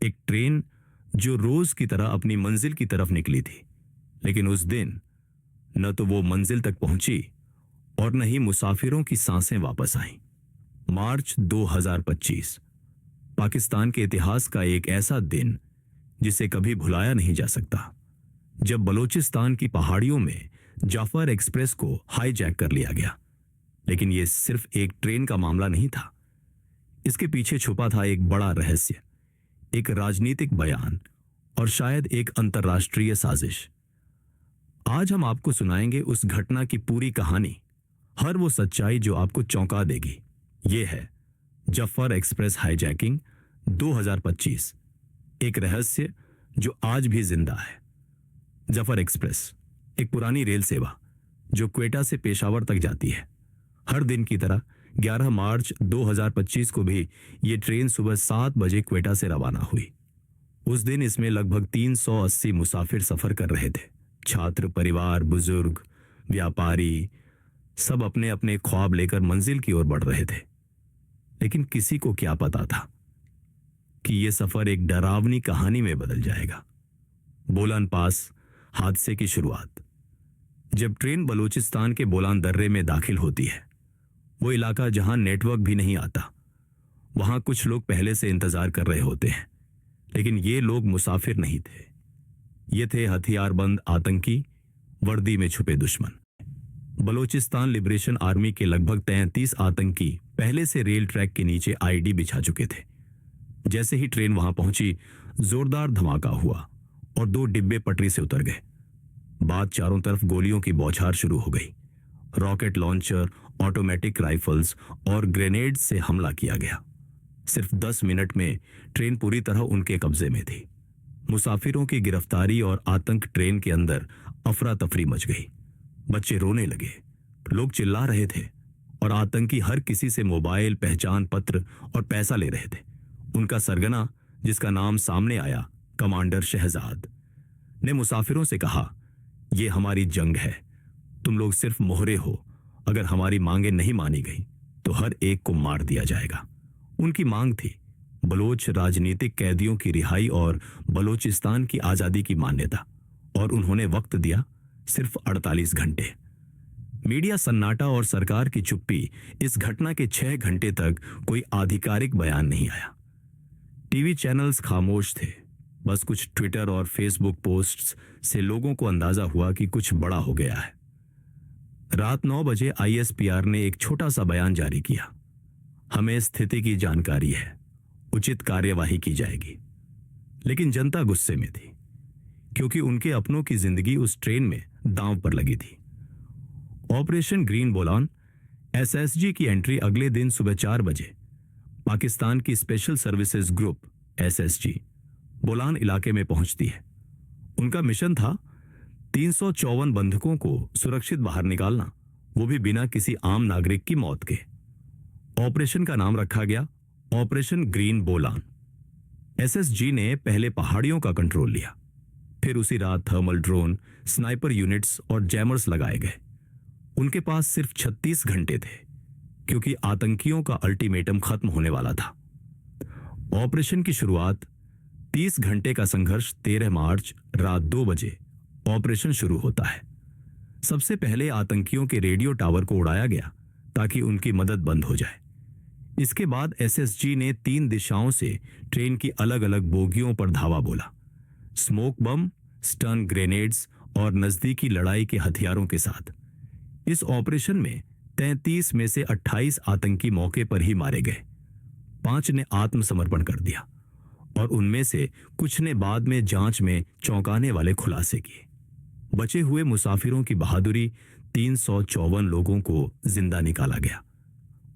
एक ट्रेन जो रोज की तरह अपनी मंजिल की तरफ निकली थी, लेकिन उस दिन न तो वो मंजिल तक पहुंची और न ही मुसाफिरों की सांसें वापस आईं। मार्च 2025 पाकिस्तान के इतिहास का एक ऐसा दिन जिसे कभी भुलाया नहीं जा सकता, जब बलूचिस्तान की पहाड़ियों में जाफर एक्सप्रेस को हाईजैक कर लिया गया। लेकिन यह सिर्फ एक ट्रेन का मामला नहीं था। इसके पीछे छुपा था एक बड़ा रहस्य, एक राजनीतिक बयान और शायद एक अंतर्राष्ट्रीय साजिश। आज हम आपको सुनाएंगे उस घटना की पूरी कहानी, हर वो सच्चाई जो आपको चौंका देगी। ये है जफर एक्सप्रेस हाईजैकिंग 2025, एक रहस्य जो आज भी जिंदा है। जफर एक्सप्रेस एक पुरानी रेल सेवा जो क्वेटा से पेशावर तक जाती है। हर दिन की तरह 11 मार्च 2025 को भी ये ट्रेन सुबह 7 बजे क्वेटा से रवाना हुई। उस दिन इसमें लगभग 380 मुसाफिर सफर कर रहे थे। छात्र, परिवार, बुजुर्ग, व्यापारी, सब अपने अपने ख्वाब लेकर मंजिल की ओर बढ़ रहे थे। लेकिन किसी को क्या पता था कि यह सफर एक डरावनी कहानी में बदल जाएगा। बोलान पास हादसे की शुरुआत। जब ट्रेन बलूचिस्तान के बोलान दर्रे में दाखिल होती है, वो इलाका जहां नेटवर्क भी नहीं आता, वहां कुछ लोग पहले से इंतजार कर रहे होते हैं। लेकिन ये लोग मुसाफिर नहीं थे, ये थे हथियारबंद आतंकी, वर्दी में छुपे दुश्मन। बलूचिस्तान लिबरेशन आर्मी के लगभग 33 आतंकी पहले से रेल ट्रैक के नीचे आईडी बिछा चुके थे। जैसे ही ट्रेन वहां पहुंची, जोरदार धमाका हुआ और 2 डिब्बे पटरी से उतर गए। बाद चारों तरफ गोलियों की बौछार शुरू हो गई। रॉकेट लॉन्चर, ऑटोमेटिक राइफल्स और ग्रेनेड से हमला किया गया। सिर्फ 10 मिनट में ट्रेन पूरी तरह उनके कब्जे में थी। मुसाफिरों की गिरफ्तारी और आतंक ट्रेन के अंदर अफरा तफरी मच गई। बच्चे रोने लगे, लोग चिल्ला रहे थे और आतंकी हर किसी से मोबाइल, पहचान पत्र और पैसा ले रहे थे। उनका सरगना, जिसका नाम सामने आया, कमांडर शहजाद, ने मुसाफिरों से कहा, यह हमारी जंग है, तुम लोग सिर्फ मोहरे हो। अगर हमारी मांगें नहीं मानी गई तो हर एक को मार दिया जाएगा। उनकी मांग थी बलोच राजनीतिक कैदियों की रिहाई और बलूचिस्तान की आजादी की मान्यता, और उन्होंने वक्त दिया सिर्फ 48 घंटे। मीडिया सन्नाटा और सरकार की चुप्पी। इस घटना के 6 घंटे तक कोई आधिकारिक बयान नहीं आया। टीवी चैनल्स खामोश थे। बस कुछ ट्विटर और फेसबुक पोस्ट्स से लोगों को अंदाजा हुआ कि कुछ बड़ा हो गया है। रात 9 बजे आईएसपीआर ने एक छोटा सा बयान जारी किया, हमें स्थिति की जानकारी है, उचित कार्यवाही की जाएगी। लेकिन जनता गुस्से में थी, क्योंकि उनके अपनों की जिंदगी उस ट्रेन में दांव पर लगी थी। ऑपरेशन ग्रीन बोलान एसएसजी की एंट्री अगले दिन सुबह 4 बजे पाकिस्तान की special services group SSG Bolan इलाके में पहुंचती है। उनका मिशन था 354 बंधकों को सुरक्षित बाहर निकालना, वो भी बिना किसी आम नागरिक की मौत के। ऑपरेशन का नाम रखा गया ऑपरेशन ग्रीन बोलान। एसएसजी ने पहले पहाड़ियों का कंट्रोल लिया, फिर उसी रात थर्मल ड्रोन, स्नाइपर यूनिट्स और जैमर्स लगाए गए। उनके पास सिर्फ 36 घंटे थे, क्योंकि आतंकियों का अल्टीमेटम खत्म होने वाला था। ऑपरेशन की शुरुआत 30 घंटे का संघर्ष 13 मार्च रात 2 बजे ऑपरेशन शुरू होता है। सबसे पहले आतंकियों के रेडियो टावर को उड़ाया गया ताकि उनकी मदद बंद हो जाए। इसके बाद एसएसजी ने 3 दिशाओं से ट्रेन की अलग अलग बोगियों पर धावा बोला, स्मोक बम, स्टन ग्रेनेड्स और नजदीकी लड़ाई के हथियारों के साथ। इस ऑपरेशन में 33 में से 28 आतंकी मौके पर ही मारे गए। 5 ने आत्मसमर्पण कर दिया और उनमें से कुछ ने बाद में जांच में चौंकाने वाले खुलासे किए। बचे हुए मुसाफिरों की बहादुरी, 354 लोगों को जिंदा निकाला गया।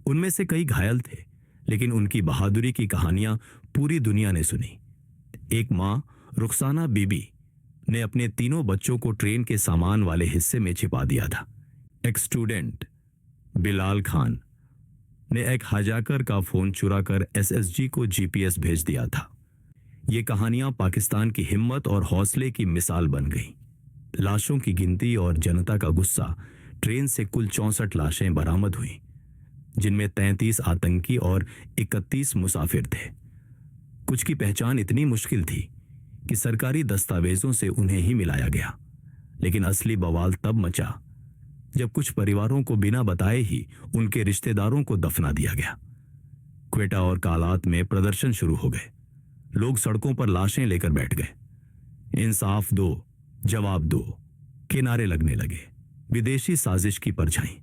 उनमें से कई घायल थे, लेकिन उनकी बहादुरी की कहानियां पूरी दुनिया ने सुनी। एक मां, रुखसाना बीबी, ने अपने 3 बच्चों को ट्रेन के सामान वाले हिस्से में छिपा दिया था। एक स्टूडेंट, बिलाल खान, ने एक हाजाकर का फोन चुराकर एसएसजी को जीपीएस भेज दिया था। ये कहानियां पाकिस्तान की हिम्मत और हौसले की मिसाल बन गईं। लाशों की गिनती और जनता का गुस्सा। ट्रेन से कुल 64 लाशें बरामद हुई, जिनमें 33 आतंकी और 31 मुसाफिर थे। कुछ की पहचान इतनी मुश्किल थी कि सरकारी दस्तावेजों से उन्हें ही मिलाया गया। लेकिन असली बवाल तब मचा जब कुछ परिवारों को बिना बताए ही उनके रिश्तेदारों को दफना दिया गया। क्वेटा और कालात में प्रदर्शन शुरू हो गए। लोग सड़कों पर लाशें लेकर बैठ गए। इंसाफ दो, जवाब दो के नारे लगने लगे। विदेशी साजिश की परछाई।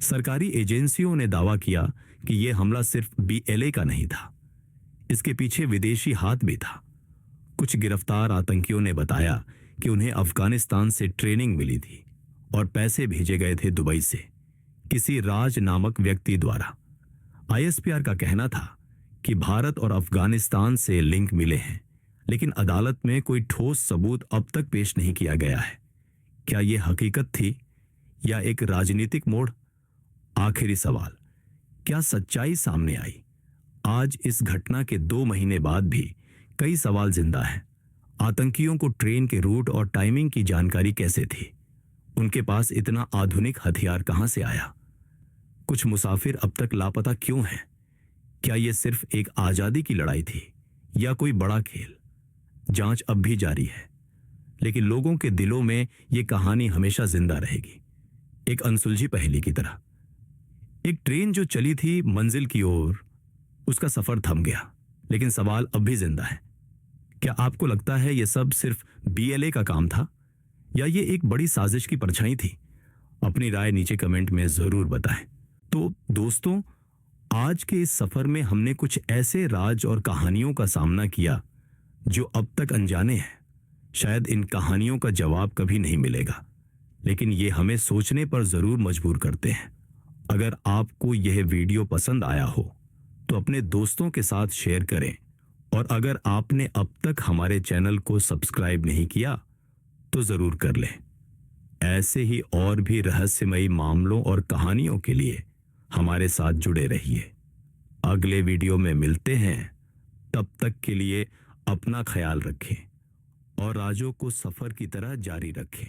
सरकारी एजेंसियों ने दावा किया कि यह हमला सिर्फ बीएलए का नहीं था, इसके पीछे विदेशी हाथ भी था। कुछ गिरफ्तार आतंकियों ने बताया कि उन्हें अफगानिस्तान से ट्रेनिंग मिली थी और पैसे भेजे गए थे दुबई से किसी राज नामक व्यक्ति द्वारा। आईएसपीआर का कहना था कि भारत और अफगानिस्तान से लिंक मिले हैं, लेकिन अदालत में कोई ठोस सबूत अब तक पेश नहीं किया गया है। क्या यह हकीकत थी या एक राजनीतिक मोड़? आखिरी सवाल, क्या सच्चाई सामने आई? आज इस घटना के 2 महीने बाद भी कई सवाल जिंदा हैं। आतंकियों को ट्रेन के रूट और टाइमिंग की जानकारी कैसे थी? उनके पास इतना आधुनिक हथियार कहां से आया? कुछ मुसाफिर अब तक लापता क्यों हैं? क्या यह सिर्फ एक आजादी की लड़ाई थी या कोई बड़ा खेल? जांच अब भी जारी है, लेकिन लोगों के दिलों में यह कहानी हमेशा जिंदा रहेगी, एक अनसुलझी पहेली की तरह। एक ट्रेन जो चली थी मंजिल की ओर, उसका सफर थम गया, लेकिन सवाल अब भी जिंदा है। क्या आपको लगता है यह सब सिर्फ बीएलए का काम था या ये एक बड़ी साजिश की परछाई थी? अपनी राय नीचे कमेंट में जरूर बताएं। तो दोस्तों, आज के इस सफर में हमने कुछ ऐसे राज और कहानियों का सामना किया जो अब तक अनजाने हैं। शायद इन कहानियों का जवाब कभी नहीं मिलेगा, लेकिन ये हमें सोचने पर जरूर मजबूर करते हैं। अगर आपको यह वीडियो पसंद आया हो तो अपने दोस्तों के साथ शेयर करें, और अगर आपने अब तक हमारे चैनल को सब्सक्राइब नहीं किया तो जरूर कर लें। ऐसे ही और भी रहस्यमयी मामलों और कहानियों के लिए हमारे साथ जुड़े रहिए। अगले वीडियो में मिलते हैं। तब तक के लिए अपना ख्याल रखें और राजों को सफर की तरह जारी रखें।